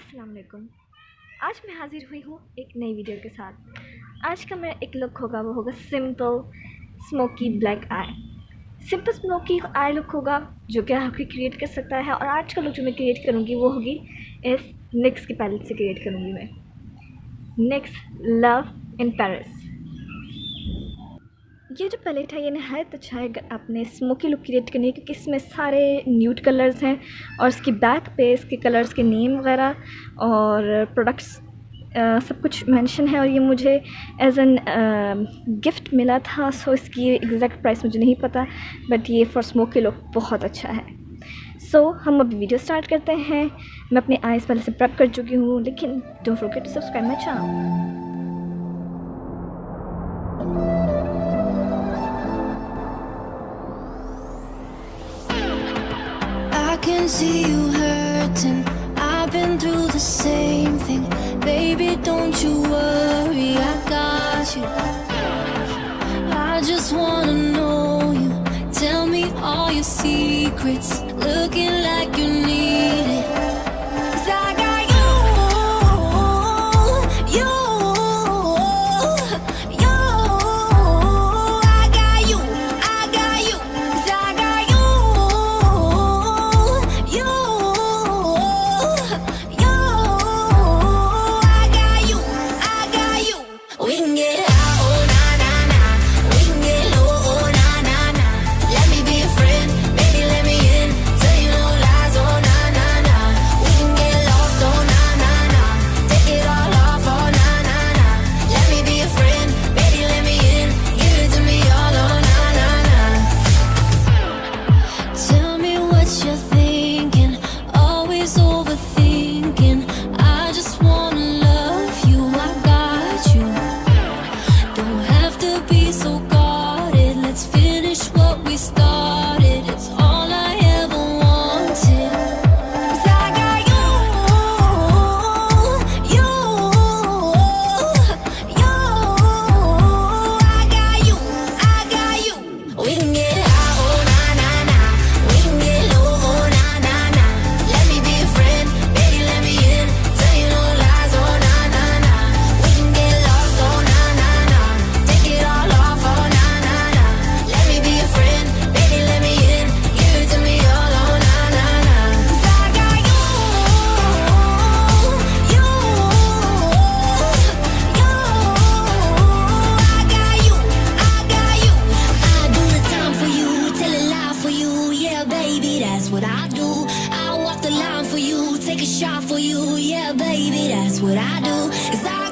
अस्सलाम वालेकुम। आज मैं हाज़िर हुई हूँ एक नई वीडियो के साथ। आज का मेरा एक लुक होगा, वो होगा simple smoky black I. Simple smoky I look होगा जो कि आपकी क्रिएट कर सकता है। और आज का लुक जो मैं क्रिएट करूँगी वो होगी इस निक्स की पैलेट से क्रिएट करूँगी मैं। निक्स लव इन पेरिस। ये जो पैलेट है ये नहायत अच्छा है अपने स्मोकी लुक क्रिएट करने, क्योंकि इसमें सारे न्यूड कलर्स हैं और इसकी बैक पे इसके कलर्स के नेम वगैरह और प्रोडक्ट्स सब कुछ मेंशन है। और ये मुझे एज एन गिफ्ट मिला था, सो इसकी एग्जैक्ट प्राइस मुझे नहीं पता, बट ये फॉर स्मोकी लुक बहुत अच्छा है। सो हम अब वीडियो स्टार्ट करते हैं। मैं अपनी आइज़ पहले से प्रेप कर चुकी हूँ, लेकिन don't forget to subscribe my channel. I can see you hurting. I've been through the same thing. Baby, don't you worry, I got you. I just wanna know you. Tell me all your secrets. Looking like you need it. 'Cause I got you. I got you. 'Cause I got you. We can get high, oh na na na. We can get low, oh na na na. Let me be a friend, baby, let me in. Tell you no lies, oh na na na. We can get lost, oh na na na. Take it all off, oh na na na. Let me be a friend, baby, let me in. Give it to me all, oh na na na. Tell me what you're thinking, always overthinking. I just wanna love you, I got you. Don't have to be so guarded. Let's finish what we started. It's all I ever wanted. 'Cause I got you. I got you. We can get high, oh na na na. We can get low, oh na na na. Let me be a friend, baby, let me in. Tell you no lies, oh na na na. We can get lost, oh na na na. Take it all off, oh na na na. Let me be a friend, baby, let me in. Give it to me all, oh na na na. 'Cause I got you. I got you. I do the time for you, tell a lie for you, yeah, baby, that's what I do. I walk the line for you, take a shot for you, yeah, baby, that's what I do. 'Cause I